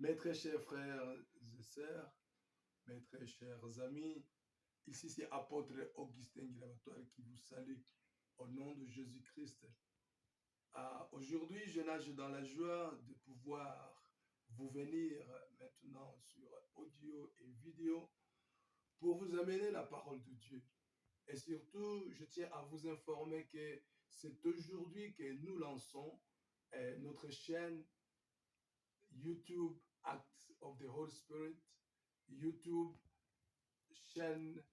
Mes très chers frères et sœurs, mes très chers amis, ici c'est apôtre Augustin Gravatoire qui vous salue au nom de Jésus-Christ. Aujourd'hui, je nage dans la joie de pouvoir vous venir maintenant sur audio et vidéo pour vous amener la parole de Dieu. Et surtout, je tiens à vous informer que c'est aujourd'hui que nous lançons notre chaîne YouTube Acts of the Holy Spirit, YouTube chaîne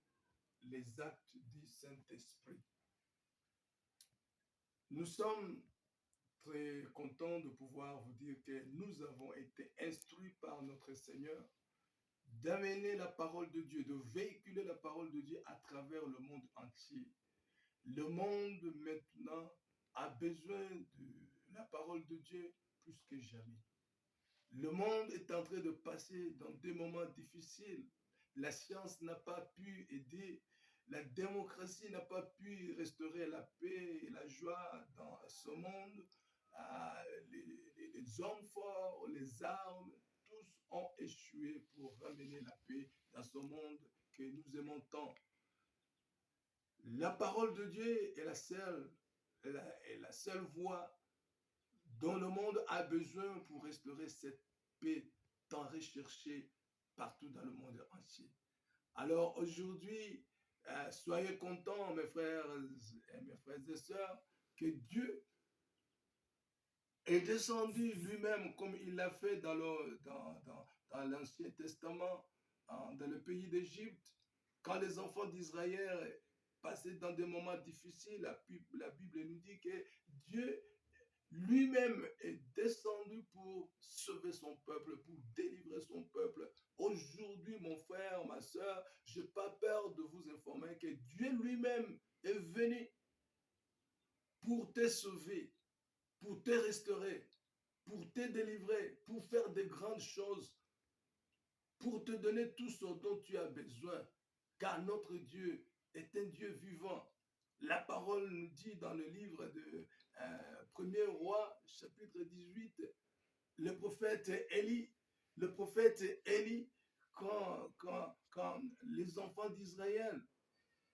Les Actes du Saint-Esprit. Nous sommes très contents de pouvoir vous dire que nous avons été instruits par notre Seigneur d'amener la parole de Dieu, de véhiculer la parole de Dieu à travers le monde entier. Le monde maintenant a besoin de la parole de Dieu plus que jamais. Le monde est en train de passer dans des moments difficiles. La science n'a pas pu aider. La démocratie n'a pas pu restaurer la paix et la joie dans ce monde. Les hommes forts, les armes, tous ont échoué pour ramener la paix dans ce monde que nous aimons tant. La parole de Dieu est la seule voie dont le monde a besoin pour restaurer cette paix tant recherchée partout dans le monde entier. Alors aujourd'hui, soyez contents, mes frères et sœurs, que Dieu est descendu lui-même comme il l'a fait dans l'Ancien Testament, dans le pays d'Égypte, quand les enfants d'Israël passaient dans des moments difficiles. La Bible nous dit que Dieu lui-même est descendu pour sauver son peuple, pour délivrer son peuple. Aujourd'hui, mon frère, ma soeur, je n'ai pas peur de vous informer que Dieu lui-même est venu pour te sauver, pour te restaurer, pour te délivrer, pour faire de grandes choses, pour te donner tout ce dont tu as besoin. Car notre Dieu est un Dieu vivant. La parole nous dit dans le livre de 1er roi, chapitre 18, le prophète Élie, quand les enfants d'Israël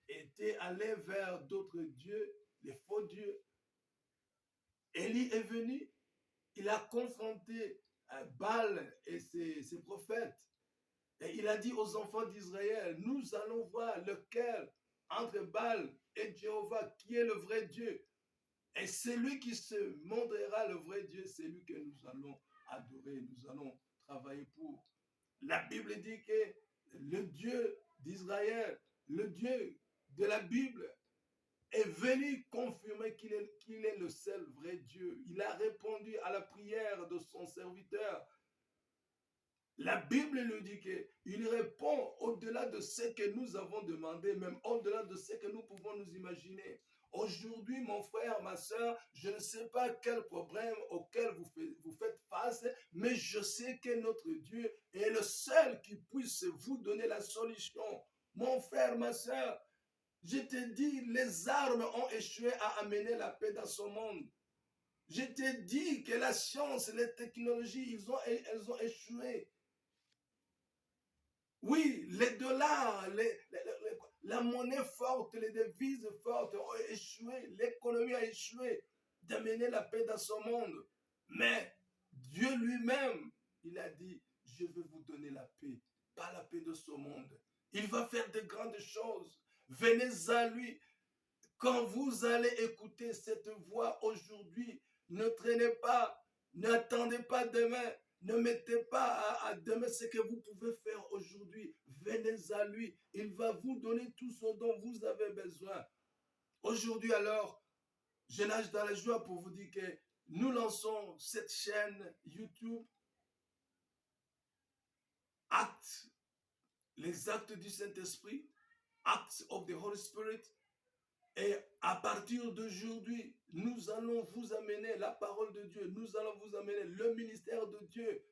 étaient allés vers d'autres dieux, les faux dieux, Élie est venu, il a confronté Baal et ses prophètes. Et il a dit aux enfants d'Israël, nous allons voir lequel entre Baal et Jéhovah, qui est le vrai Dieu. Et celui qui se montrera le vrai Dieu, c'est lui que nous allons adorer, nous allons travailler pour. La Bible dit que le Dieu d'Israël, le Dieu de la Bible, est venu confirmer qu'il est le seul vrai Dieu. Il a répondu à la prière de son serviteur. La Bible nous dit qu'il répond au-delà de ce que nous avons demandé, même au-delà de ce que nous pouvons nous imaginer. Aujourd'hui, mon frère, ma soeur, je ne sais pas quel problème auquel vous faites face, mais je sais que notre Dieu est le seul qui puisse vous donner la solution. Mon frère, ma soeur, je te dis, les armes ont échoué à amener la paix dans ce monde. Je te dis que la science, les technologies, elles ont échoué. Oui, les dollars, la monnaie forte, les devises fortes ont échoué. L'économie a échoué d'amener la paix dans ce monde. Mais Dieu lui-même, il a dit, je vais vous donner la paix, pas la paix de ce monde. Il va faire de grandes choses. Venez à lui. Quand vous allez écouter cette voix aujourd'hui, ne traînez pas, n'attendez pas demain. Ne mettez pas à demain ce que vous pouvez faire aujourd'hui. Venez à lui. Il va vous donner tout ce dont vous avez besoin. Aujourd'hui alors, je nage dans la joie pour vous dire que nous lançons cette chaîne YouTube, Actes, les actes du Saint-Esprit, Acts of the Holy Spirit. Et à partir d'aujourd'hui, nous allons vous amener la parole de Dieu. Nous allons vous amener le ministère de Dieu.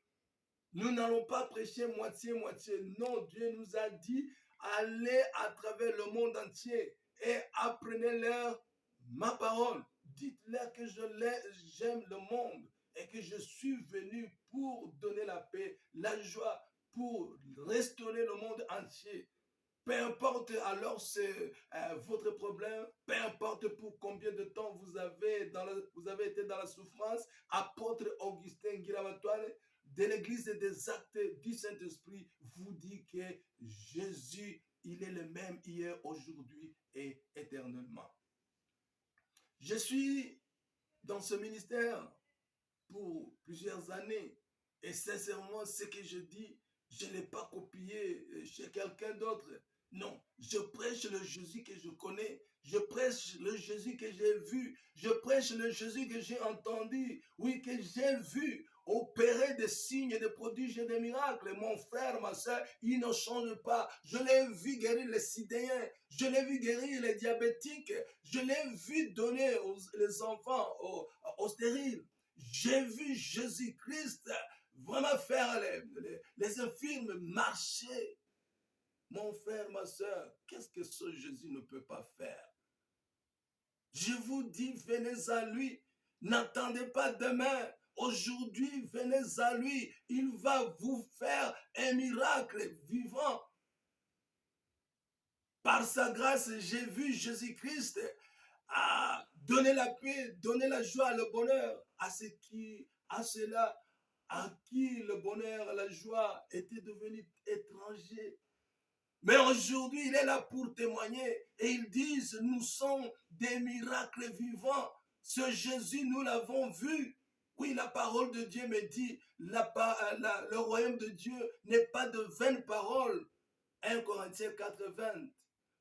Nous n'allons pas prêcher moitié-moitié. Non, Dieu nous a dit, allez à travers le monde entier et apprenez-leur ma parole. Dites-leur que j'aime le monde. et que je suis venu pour donner la paix, la joie, pour restaurer le monde entier. Peu importe alors votre problème, peu importe pour combien de temps vous avez été dans la souffrance, apôtre Augustin Guirabatouane de l'Église des Actes du Saint-Esprit vous dit que Jésus, il est le même hier, aujourd'hui et éternellement. Je suis dans ce ministère pour plusieurs années et sincèrement, ce que je dis, je ne l'ai pas copié chez quelqu'un d'autre. Non, je prêche le Jésus que je connais, je prêche le Jésus que j'ai vu, je prêche le Jésus que j'ai entendu, oui, que j'ai vu opérer des signes, des prodiges et des miracles. Mon frère, ma soeur, il ne change pas. Je l'ai vu guérir les sidéens, je l'ai vu guérir les diabétiques, je l'ai vu donner les enfants aux stériles. J'ai vu Jésus-Christ vraiment faire les infirmes marcher. Mon frère, ma soeur, qu'est-ce que ce Jésus ne peut pas faire? Je vous dis, venez à lui. N'attendez pas demain. Aujourd'hui, venez à lui. Il va vous faire un miracle vivant. Par sa grâce, j'ai vu Jésus-Christ donner la paix, donner la joie, le bonheur à ceux-là à qui le bonheur, la joie était devenu étranger. Mais aujourd'hui, il est là pour témoigner et ils disent, nous sommes des miracles vivants. Ce Jésus, nous l'avons vu. Oui, la parole de Dieu me dit, le royaume de Dieu n'est pas de vaines paroles. 1 Corinthiens 4:20.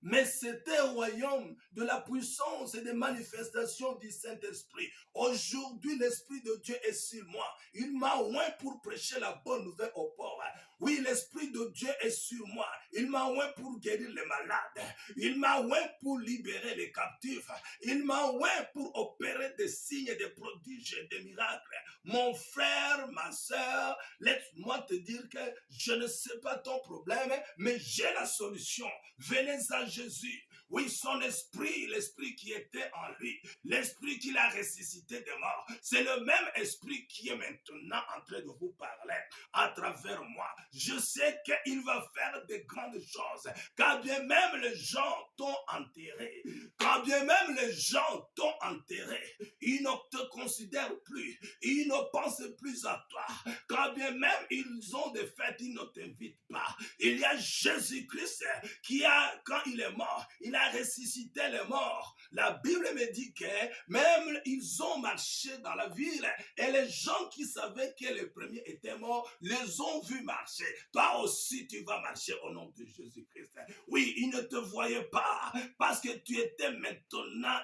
Mais c'est un royaume de la puissance et des manifestations du Saint-Esprit. Aujourd'hui, l'Esprit de Dieu est sur moi. Il m'a oint pour prêcher la bonne nouvelle aux pauvres. Oui, l'Esprit de Dieu est sur moi. Il m'a oint pour guérir les malades. Il m'a oint pour libérer les captifs. Il m'a oint pour opérer des signes, des prodiges et des miracles. Mon frère, ma soeur, laisse-moi te dire que je ne sais pas ton problème, mais j'ai la solution. Venez à Jésus. Oui, son esprit, l'esprit qui était en lui, l'esprit qu'il a ressuscité des morts, c'est le même esprit qui est maintenant en train de vous parler à travers moi. Je sais qu'il va faire de grandes choses. Quand bien même les gens t'ont enterré, quand bien même les gens t'ont enterré, ils ne te considèrent plus, ils ne pensent plus à toi. Quand bien même ils ont des fêtes, ils ne t'invitent pas. Il y a Jésus-Christ qui quand il est mort, il a ressuscité les morts. La Bible me dit que même ils ont marché dans la ville et les gens qui savaient que les premiers étaient morts les ont vus marcher. Toi aussi, tu vas marcher au nom de Jésus-Christ. Oui, ils ne te voyaient pas parce que tu étais maintenant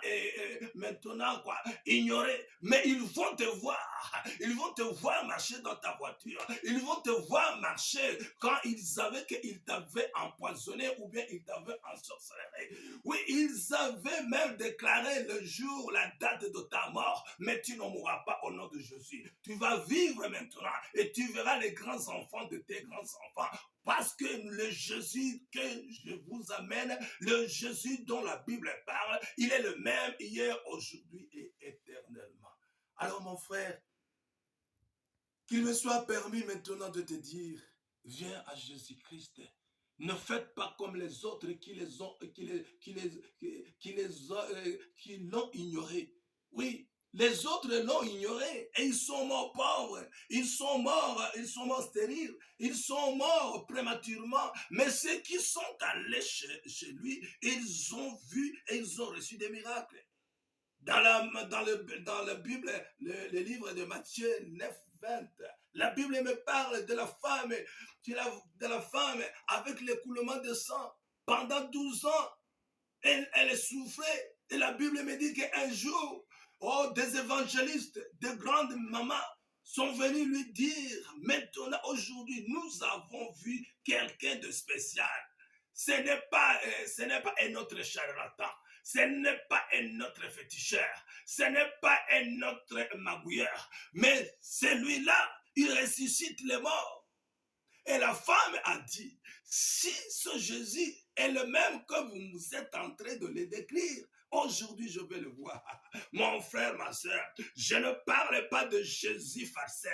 ignoré. Mais ils vont te voir. Ils vont te voir marcher dans ta voiture. Ils vont te voir marcher quand ils savaient qu'ils t'avaient empoisonné ou bien ils t'avaient ensorcelé. Oui, ils avaient même déclaré le jour, la date de ta mort, mais tu ne mourras pas au nom de Jésus. Tu vas vivre maintenant et tu verras les grands enfants de tes grands enfants. Parce que le Jésus que je vous amène, le Jésus dont la Bible parle, il est le même hier, aujourd'hui et éternellement. Alors mon frère, qu'il me soit permis maintenant de te dire, viens à Jésus-Christ. Ne faites pas comme les autres qui l'ont ignoré. Oui, les autres l'ont ignoré et ils sont morts pauvres, ils sont morts stériles, ils sont morts prématurément. Mais ceux qui sont allés chez lui, ils ont vu et ils ont reçu des miracles. Dans la Bible, le livre de Matthieu 9:20, la Bible me parle de la femme, avec l'écoulement de sang. Pendant 12 ans, elle souffrait. Et la Bible me dit qu'un jour, des évangélistes, de grandes mamans sont venus lui dire, maintenant, aujourd'hui, nous avons vu quelqu'un de spécial. Ce n'est pas un autre charlatan. Ce n'est pas un autre féticheur. Ce n'est pas un autre magouilleur. Mais celui-là, il ressuscite les morts. Et la femme a dit, si ce Jésus est le même que vous êtes en train de le décrire, Aujourd'hui, je vais le voir. Mon frère, ma soeur, je ne parle pas de Jésus farceur.